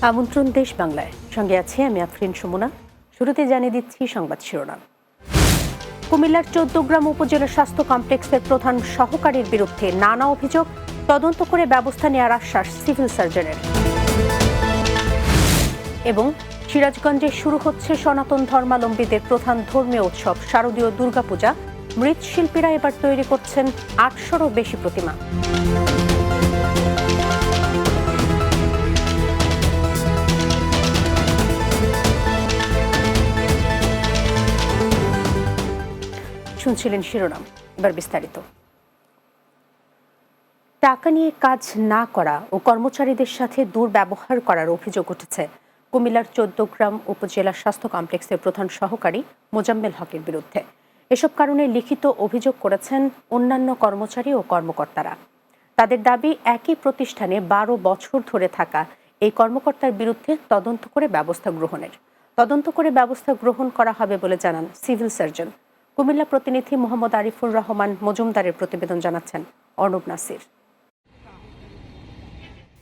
আমন্ত্রণ দেশ বাংলায়, সঙ্গে আছি আমি আফরিন সুমনা। শুরুতে জানিয়ে দিচ্ছি সংবাদ শিরোনাম। কুমিল্লার ১৪ গ্রাম উপজেলা স্বাস্থ্য কমপ্লেক্সের প্রধান সহকারীর বিরুদ্ধে নানা অভিযোগ, তদন্ত করে ব্যবস্থা নেওয়ার আশ্বাস সিভিল সার্জনের। এবং সিরাজগঞ্জে শুরু হচ্ছে সনাতন ধর্মাবলম্বীদের প্রধান ধর্মীয় উৎসব শারদীয় দুর্গাপূজা। মৃৎশিল্পীরা এবার তৈরি করছেন ৮০০রও বেশি প্রতিমা। শুনছিলেন শিরোনাম, এবার বিস্তারিত। টাকা নিয়ে কাজ না করা ও কর্মচারীদের সাথে দুর্ব্যবহার করার অভিযোগ উঠেছে কুমিল্লার ১৪ গ্রাম উপজেলা স্বাস্থ্য কমপ্লেক্সের প্রধান সহকারী মোজাম্মেল হকের বিরুদ্ধে। এসব কারণে লিখিত অভিযোগ করেছেন অন্যান্য কর্মচারী ও কর্মকর্তারা। তাদের দাবি, একই প্রতিষ্ঠানে ১২ বছর ধরে থাকা এই কর্মকর্তার বিরুদ্ধে তদন্ত করে ব্যবস্থা গ্রহণ করা হবে বলে জানান সিভিল সার্জন। কুমিল্লা প্রতিনিধি মোহাম্মদ আরিফুর রহমান মজুমদারের প্রতিবেদন, জানাচ্ছেন অর্ণব নাসির।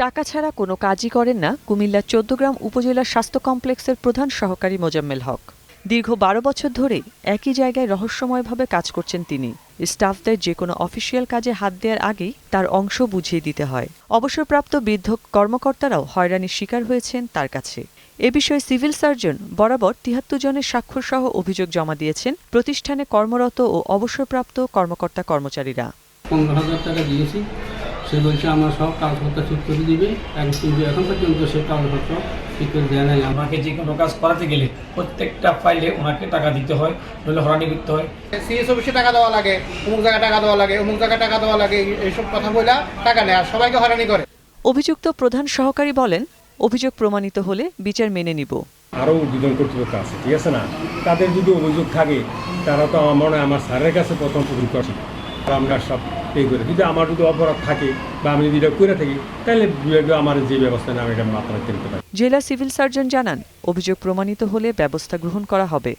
টাকা ছাড়া কোনো কাজই করেন না কুমিল্লার ১৪ গ্রাম উপজেলা স্বাস্থ্য কমপ্লেক্সের প্রধান সহকারী মোজাম্মেল হক। দীর্ঘ ১২ বছর ধরে একই জায়গায় রহস্যময়ভাবে কাজ করছেন তিনি। স্টাফদের যে কোনো অফিসিয়াল কাজে হাত দেওয়ার আগেই তার অংশ বুঝিয়ে দিতে হয়। অবসরপ্রাপ্ত বৃদ্ধ কর্মকর্তারাও হয়রানির শিকার হয়েছেন তার কাছে। এ বিষয়ে সিভিল সার্জন বরাবর ৭৩ জনের স্বাক্ষরসহ অভিযোগ জমা দিয়েছেন প্রতিষ্ঠানে কর্মরত ও অবসরপ্রাপ্ত কর্মকর্তা কর্মচারীরা। ১৫,০০০ টাকা দিয়েছি, সে বলছে আমার সব কাগজপত্র ঠিক করে দিবে, কিন্তু এখন পর্যন্ত সে কাগজপত্র ঠিক করে দেয় নাই। আমাকে যে কোনো কাজ করাতে গেলে প্রত্যেকটা ফাইলে ওনাকে টাকা দিতে হয়, নইলে হয়রানি করতে হয়। সিএস অফিসে টাকা দেওয়া লাগে, অমুক জায়গায় টাকা দেওয়া লাগে, অমুক জায়গায় টাকা দেওয়া লাগে, এইসব কথা বলে টাকা নেয় আর সবাইকে হয়রানি করে। অভিযুক্ত প্রধান সহকারী বলেন, অভিযোগ প্রমাণিত হলে বিচার মেনে নিব। আরও দুজন কর্তৃপক্ষ আছে, ঠিক আছে না, তাদের যদি অভিযোগ থাকে তারা তো আমার স্যারের কাছে প্রথম অভিযোগ করছি। আমরা সব এই করে যদি আমার যদি অপরাধ থাকে বা আমি যদি এটা করে থাকি, তাহলে আমার যে ব্যবস্থা নেই আমি এটা মাত্রা কিনতে পারি। জেলা সিভিল সার্জন জানান, অভিযোগ প্রমাণিত হলে ব্যবস্থা গ্রহণ করা হবে।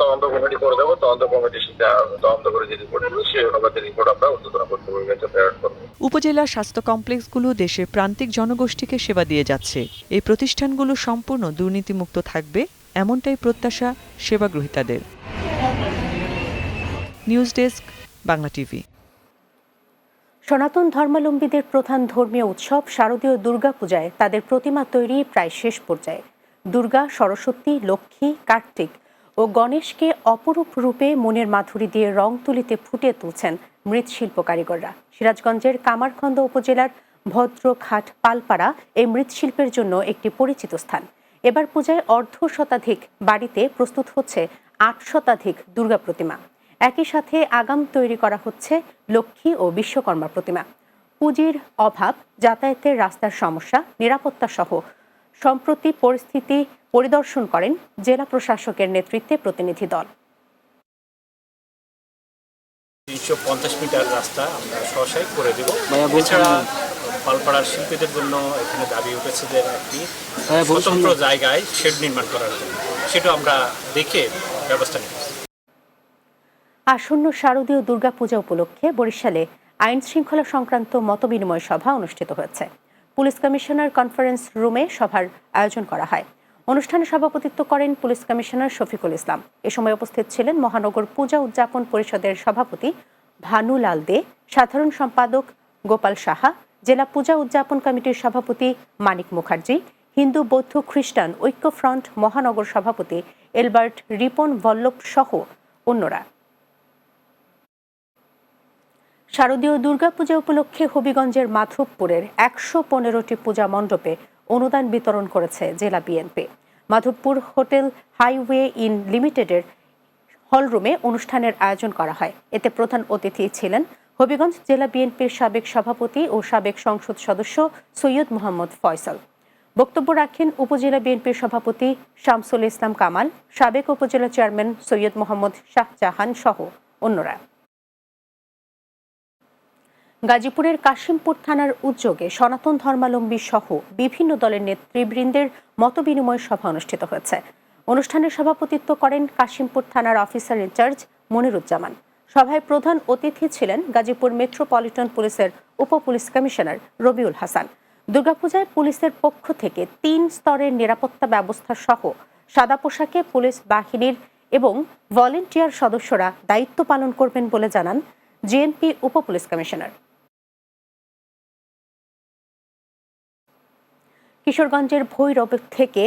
তদন্ত কমিটি করে দেবো, তদন্ত কমিটির সাথে তদন্ত করে যে রিপোর্ট দেবো সেই অনুপাতে রিপোর্ট আমরা উচ্চতর কর্তৃপক্ষের কাছে প্রেরণ করব। উপজেলা স্বাস্থ্য কমপ্লেক্সগুলো দেশের প্রান্তিক জনগোষ্ঠীকে সেবা দিয়ে যাচ্ছে। এই প্রতিষ্ঠানগুলো সম্পূর্ণ দুর্নীতিমুক্ত থাকবে, এমনটাই প্রত্যাশা সেবাগ্রহীতাদের। News desk, Bangla TV. সনাতন ধর্মাবলম্বীদের প্রধান ধর্মীয় উৎসব শারদীয় দুর্গাপূজায় তাদের প্রতিমা তৈরি প্রায় শেষ পর্যায়ে। দুর্গা, সরস্বতী, লক্ষ্মী, কার্তিক ও গণেশকে অপরূপ রূপে মনের মাধুরী দিয়ে রং তুলিতে ফুটিয়ে তুলছেন মৃৎশিল্প কারিগররা। সিরাজগঞ্জের কামারখন্দ উপজেলার ভদ্রঘাট পালপাড়া এই মৃৎশিল্পের জন্য একটি পরিচিত স্থান। এবার পূজায় ১/২ শতাধিক বাড়িতে প্রস্তুত হচ্ছে ৮ শতাধিক দুর্গা প্রতিমা। একই সাথে আগাম তৈরি করা হচ্ছে লক্ষ্মী ও বিশ্বকর্মা প্রতিমা। পুঁজির অভাব, যাতায়াতের রাস্তার সমস্যা, নিরাপত্তা সহ সম্প্রতি পরিস্থিতি পরিদর্শন করেন জেলা প্রশাসকের নেতৃত্বে প্রতিনিধি দল। ৩৫০ মিটার রাস্তা আমরা সহসায় করে দেব। এছাড়া পালপাড়ার শিল্পীদের জন্য এখানে দাবি উঠেছে যে একটি স্বতন্ত্র জায়গায় শেড নির্মাণ করার জন্য, সেটা আমরা দেখে ব্যবস্থা নেব। আসন্ন শারদীয় দুর্গাপূজা উপলক্ষে বরিশালে আইন শৃঙ্খলা সংক্রান্ত মতবিনিময় সভা অনুষ্ঠিত হয়েছে। পুলিশ কমিশনার কনফারেন্স রুমে সভার আয়োজন করা হয়। অনুষ্ঠানে সভাপতিত্ব করেন পুলিশ কমিশনার শফিকুল ইসলাম। এ সময় উপস্থিত ছিলেন মহানগর পূজা উদযাপন পরিষদের সভাপতি ভানুলাল দে, সাধারণ সম্পাদক গোপাল সাহা, জেলা পূজা উদযাপন কমিটির সভাপতি মানিক মুখার্জি, হিন্দু বৌদ্ধ খ্রিস্টান ঐক্য ফ্রন্ট মহানগর সভাপতি এলবার্ট রিপন ভল্লভ সহ অন্যরা। শারদীয় দুর্গাপূজা উপলক্ষে হবিগঞ্জের মাধবপুরের ১১৫টি পূজা মণ্ডপে অনুদান বিতরণ করেছে জেলা BNP. Madhabpur hotel highway in লিমিটেডের হলরুমে অনুষ্ঠানের আয়োজন করা হয়। এতে প্রধান অতিথি ছিলেন হবিগঞ্জ জেলা বিএনপির সাবেক সভাপতি ও সাবেক সংসদ সদস্য সৈয়দ মোহাম্মদ ফয়সাল। বক্তব্য রাখেন উপজেলা বিএনপির সভাপতি শামসুল ইসলাম কামাল, সাবেক উপজেলা চেয়ারম্যান সৈয়দ মোহাম্মদ শাহজাহান সহ অন্যরা। গাজীপুরের কাশিমপুর থানার উদ্যোগে সনাতন ধর্মাবলম্বী সহ বিভিন্ন দলের নেতৃবৃন্দের মতবিনিময় সভা অনুষ্ঠিত হয়েছে। অনুষ্ঠানে সভাপতিত্ব করেন কাশিমপুর থানার অফিসার ইনচার্জ মনিরুজ্জামান। সভায় প্রধান অতিথি ছিলেন গাজীপুর মেট্রোপলিটন পুলিশের উপ পুলিশ কমিশনার রবিউল হাসান। দুর্গাপূজায় পুলিশের পক্ষ থেকে 3 স্তরের নিরাপত্তা ব্যবস্থা সহ সাদা পোশাকে পুলিশ বাহিনীর এবং ভলেন্টিয়ার সদস্যরা দায়িত্ব পালন করবেন বলে জানান জেএমপি উপ পুলিশ কমিশনার। কিশোরগঞ্জের ভৈরব থেকে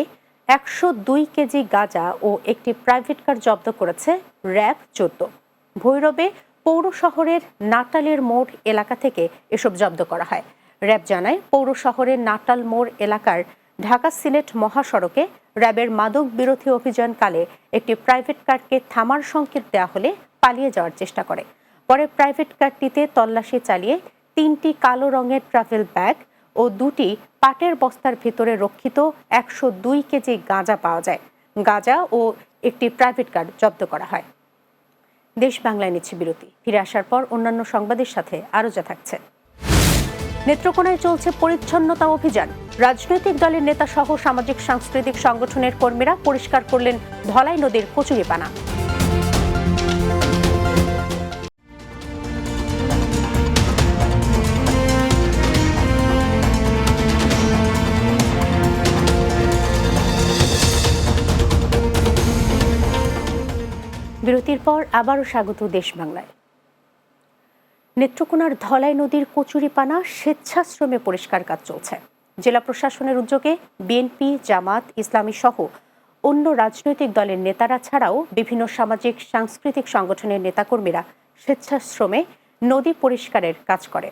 102 কেজি গাঁজা ও একটি প্রাইভেট কার জব্দ করেছে র্যাব 14। ভৈরবে পৌর শহরের নাটালের মোড় এলাকা থেকে এসব জব্দ করা হয়। র্যাব জানায়, পৌর শহরের নাটাল মোড় এলাকার ঢাকা সিলেট মহাসড়কে র্যাবের মাদক বিরোধী অভিযানকালে একটি প্রাইভেট কারকে থামার সংকেত দেওয়া হলে পালিয়ে যাওয়ার চেষ্টা করে। পরে প্রাইভেট কারটিতে তল্লাশি চালিয়ে 3টি কালো রঙের ট্রাভেল ব্যাগ ও 2টি পাটের বস্তার ভিতরে রক্ষিত 102 কেজি গাঁজা পাওয়া যায়। গাঁজা ও একটি প্রাইভেট কার জব্দ করা হয়। দেশ বাংলায় নিচ্ছে বিরতি। ফিরে আসার পর অন্যান্য সংবাদের সাথে আরও যা থাকছে। নেত্রকোনায় চলছে পরিচ্ছন্নতা অভিযান। রাজনৈতিক দলের নেতা সহ সামাজিক সাংস্কৃতিক সংগঠনের কর্মীরা পরিষ্কার করলেন ধলাই নদীর কচুরিপানা। বিরতির পর আবারও স্বাগত দেশ বাংলায়। নেত্রকোনার ধলাই নদীর কচুরিপানা স্বেচ্ছাশ্রমে পরিষ্কার কাজ চলছে। জেলা প্রশাসনের উদ্যোগে বিএনপি, জামাত ইসলামী সহ অন্য রাজনৈতিক দলের নেতারা ছাড়াও বিভিন্ন সামাজিক সাংস্কৃতিক সংগঠনের নেতাকর্মীরা স্বেচ্ছাশ্রমে নদী পরিষ্কারের কাজ করে।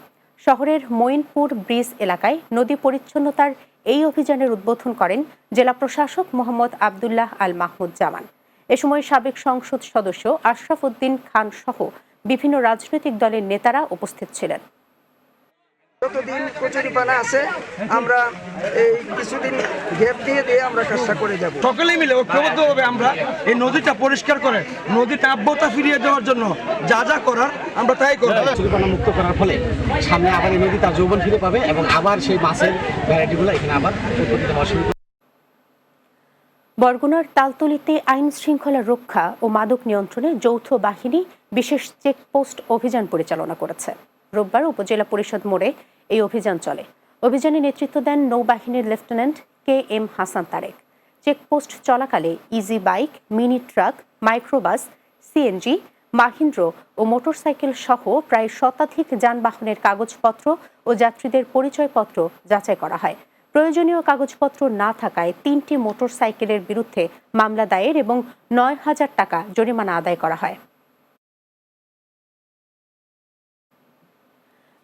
শহরের মঈনপুর ব্রিজ এলাকায় নদী পরিচ্ছন্নতার এই অভিযানের উদ্বোধন করেন জেলা প্রশাসক মোহাম্মদ আবদুল্লাহ আল মাহমুদ জামান। এ সময় সাবেক সংসদ সদস্য আশরাফ উদ্দিন খান সহ বিভিন্ন রাজনৈতিক দলের নেতারা উপস্থিত ছিলেন। যতদিন কচুরিপানা আছে আমরা এই কিছুদিন গ্যাপ দিয়ে আমরা কাজটা করে যাব। সকলেই মিলে ঐক্যবদ্ধভাবে আমরা এই নদীটা পরিষ্কার করে নদীটা আব্যতা ফিরিয়ে দেওয়ার জন্য যা যা করার আমরা তাই করব। কচুরিপানা মুক্ত করার ফলে সামনে আবার এই নদী তার যৌবন ফিরে পাবে এবং আবার সেই মাছের ভ্যারাইটিগুলো এখানে আবার উৎপত্তি হওয়া শুরু করবে। বরগুনার তালতলীতে আইন শৃঙ্খলা রক্ষা ও মাদক নিয়ন্ত্রণে যৌথ বাহিনী বিশেষ চেকপোস্ট অভিযান পরিচালনা করেছে। রোববার উপজেলা পরিষদ মোড়ে এই অভিযান চলে। অভিযানে নেতৃত্ব দেন নৌবাহিনীর lieutenant KM Hasan Tarek. Checkpost চলাকালে easy bike, mini truck, microbus, CNG, Mahindra ও মোটরসাইকেল সহ প্রায় শতাধিক যানবাহনের কাগজপত্র ও যাত্রীদের পরিচয়পত্র যাচাই করা হয়। প্রয়োজনীয় কাগজপত্র না থাকায় 3টি মোটরসাইকেলের বিরুদ্ধে মামলা দায়ের এবং 9,000 টাকা জরিমানা আদায় করা হয়।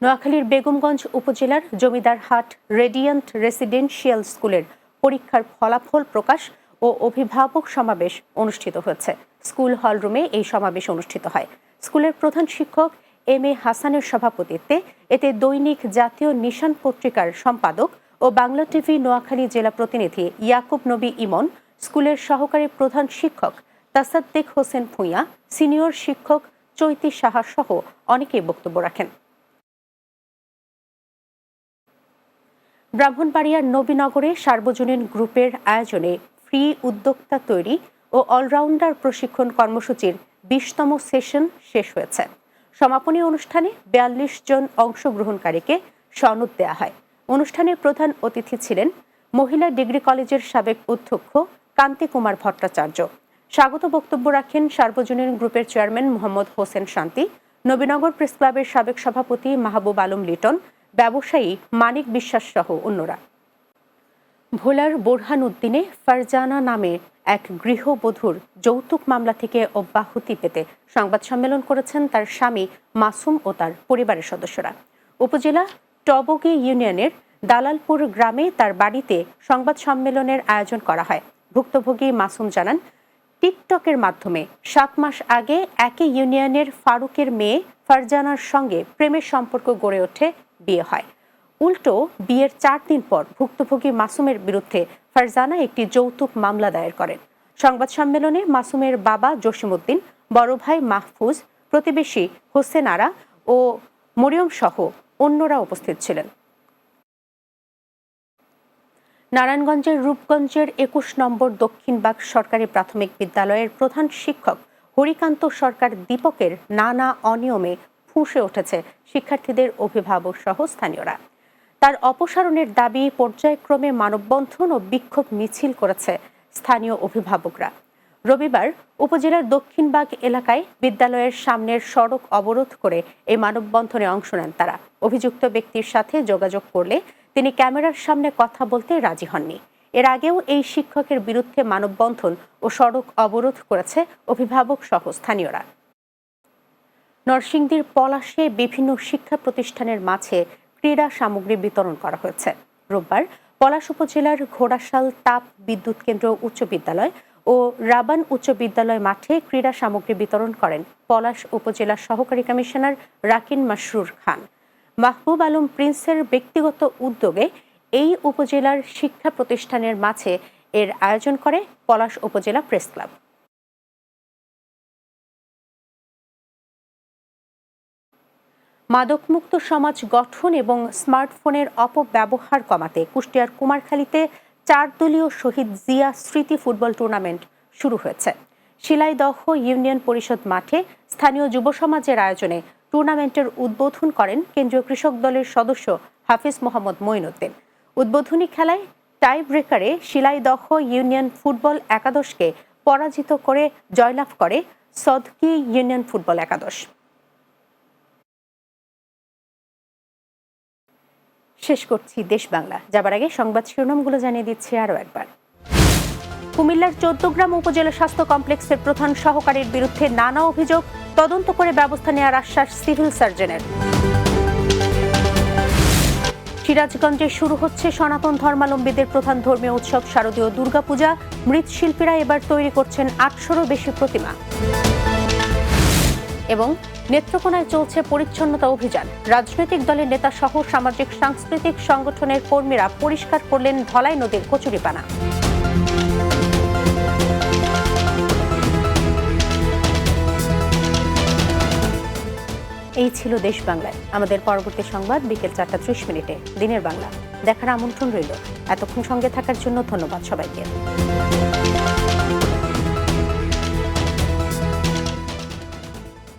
নোয়াখালীর বেগমগঞ্জ উপজেলার জমিদারহাট রেডিয়েন্ট রেসিডেন্সিয়াল স্কুলের পরীক্ষার ফলাফল প্রকাশ ও অভিভাবক সমাবেশ অনুষ্ঠিত হয়েছে। স্কুল হলরুমে এই সমাবেশ অনুষ্ঠিত হয়। স্কুলের প্রধান শিক্ষক MA হাসানের সভাপতিত্বে এতে দৈনিক জাতীয় নিশান পত্রিকার সম্পাদক ও বাংলা টিভি নোয়াখালী জেলা প্রতিনিধি ইয়াকুব নবী ইমন, স্কুলের সহকারী প্রধান শিক্ষক তাসাদ্দেক হোসেন ভূঁইয়া, সিনিয়র শিক্ষক চৈতি সাহা সহ অনেকেই বক্তব্য রাখেন। ব্রাহ্মণবাড়িয়ার নবীনগরে সার্বজনীন গ্রুপের আয়োজনে ফ্রি উদ্যোক্তা তৈরি ও অলরাউন্ডার প্রশিক্ষণ কর্মসূচির 20তম সেশন শেষ হয়েছে। সমাপনী অনুষ্ঠানে 42 জন অংশগ্রহণকারীকে সনদ দেওয়া হয়। অনুষ্ঠানে প্রধান অতিথি ছিলেন মহিলা ডিগ্রি কলেজের সাবেক অধ্যক্ষ কান্তি কুমার ভট্টাচার্য। স্বাগত বক্তব্য রাখেন সার্বজনীন গ্রুপের চেয়ারম্যান মোহাম্মদ হোসেন শান্তি, নবীনগর প্রেস ক্লাবের সাবেক সভাপতি মাহবুব আলম লিটন, ব্যবসায়ী মানিক বিশ্বাস সহ অন্যরা। ভোলার বোরহান উদ্দিনে ফারজানা নামে এক গৃহবধূর যৌতুক মামলা থেকে অব্যাহতি পেতে সংবাদ সম্মেলন করেছেন তার স্বামী মাসুম ও তার পরিবারের সদস্যরা। উপজেলা টবগি ইউনিয়নের দালালপুর গ্রামে তার বাড়িতে সংবাদ সম্মেলনের আয়োজন করা হয়। ভুক্তভোগী মাসুম জানান, টিকটকের মাধ্যমে 7 মাস আগে একই ইউনিয়নের ফারুকের মেয়ে ফারজানার সঙ্গে প্রেমের সম্পর্ক গড়ে ওঠে, বিয়ে হয়। উল্টো বিয়ের 4 দিন পর ভুক্তভোগী মাসুমের বিরুদ্ধে ফারজানা একটি যৌতুক মামলা দায়ের করেন। সংবাদ সম্মেলনে মাসুমের বাবা জসিমউদ্দিন, বড় ভাই মাহফুজ, প্রতিবেশী হোসেন আরা ও মরিয়ম সহ অন্যরা উপস্থিত ছিলেন। নারায়ণগঞ্জের রূপগঞ্জের 21 নম্বর দক্ষিণবাগ সরকারি প্রাথমিক বিদ্যালয়ের প্রধান শিক্ষক হরিকান্ত সরকার দীপকের নানা অনিয়মে ফুঁসে উঠেছে শিক্ষার্থীদের অভিভাবক সহ স্থানীয়রা। তার অপসারণের দাবি পর্যায়ক্রমে মানববন্ধন ও বিক্ষোভ মিছিল করেছে স্থানীয় অভিভাবকরা। রবিবার উপজেলার দক্ষিণবাগ এলাকায় বিদ্যালয়ের সামনের সড়ক অবরোধ করে এই মানববন্ধনে অংশ নেন তারা। অভিযুক্ত ব্যক্তির সাথে যোগাযোগ করলে তিনি ক্যামেরার সামনে কথা বলতে রাজি হননি। এর আগেও এই শিক্ষকের বিরুদ্ধে মানববন্ধন ও সড়ক অবরোধ করেছে অভিভাবক সহ স্থানীয়রা। নরসিংদীর পলাশে বিভিন্ন শিক্ষা প্রতিষ্ঠানের মাঝে ক্রীড়া সামগ্রী বিতরণ করা হয়েছে। রোববার পলাশ উপজেলার ঘোড়াশাল তাপ বিদ্যুৎ কেন্দ্র উচ্চ বিদ্যালয় ও রাবান উচ্চ বিদ্যালয় মাঠে ক্রীড়া সামগ্রী বিতরণ করেন পলাশ উপজেলার সহকারী কমিশনার রাকিন মাসরুর খান। মাহবুব আলম প্রিন্সের ব্যক্তিগত উদ্যোগে এই উপজেলার শিক্ষা প্রতিষ্ঠানের মাঝে এর আয়োজন করে পলাশ উপজেলা প্রেস ক্লাব। মাদকমুক্ত সমাজ গঠন এবং স্মার্টফোনের অপব্যবহার কমাতে কুষ্টিয়ার কুমারখালীতে 4 দলীয় শহীদ জিয়া স্মৃতি ফুটবল টুর্নামেন্ট শুরু হয়েছে। শিলাইদহ ইউনিয়ন পরিষদ মাঠে স্থানীয় যুব সমাজের আয়োজনে টুর্নামেন্টের উদ্বোধন করেন কেন্দ্রীয় কৃষক দলের সদস্য হাফিজ মোহাম্মদ মঈনুদ্দিন। উদ্বোধনী খেলায় টাই ব্রেকারে শিলাইদহ ইউনিয়ন ফুটবল একাদশকে পরাজিত করে জয়লাভ করে সদকি ইউনিয়ন ফুটবল একাদশ। শেষ করছি দেশ বাংলা। যাবার আগে সংবাদ শিরোনামগুলো জানিয়ে দিচ্ছি আরও একবার। কুমিল্লার 14 গ্রাম উপজেলা স্বাস্থ্য কমপ্লেক্সের প্রধান সহকারীর বিরুদ্ধে নানা অভিযোগ, তদন্ত করে ব্যবস্থা নেওয়ার আশ্বাস সিভিল সার্জনের। সিরাজগঞ্জে শুরু হচ্ছে সনাতন ধর্মাবলম্বীদের প্রধান ধর্মীয় উৎসব শারদীয় দুর্গাপূজা। মৃৎশিল্পীরা এবার তৈরি করছেন 800-রও বেশি প্রতিমা। এবং নেত্রকোনায় চলছে পরিচ্ছন্নতা অভিযান। রাজনৈতিক দলের নেতা সহ সামাজিক সাংস্কৃতিক সংগঠনের কর্মীরা পরিষ্কার করলেন ধলাই নদীর কচুরিপানা। এই ছিল দেশ বাংলায়। আমাদের পরবর্তী সংবাদ বিকেল 4:30 দিনের বাংলা দেখার আমন্ত্রণ রইল। এতক্ষণ সঙ্গে থাকার জন্য ধন্যবাদ সবাইকে।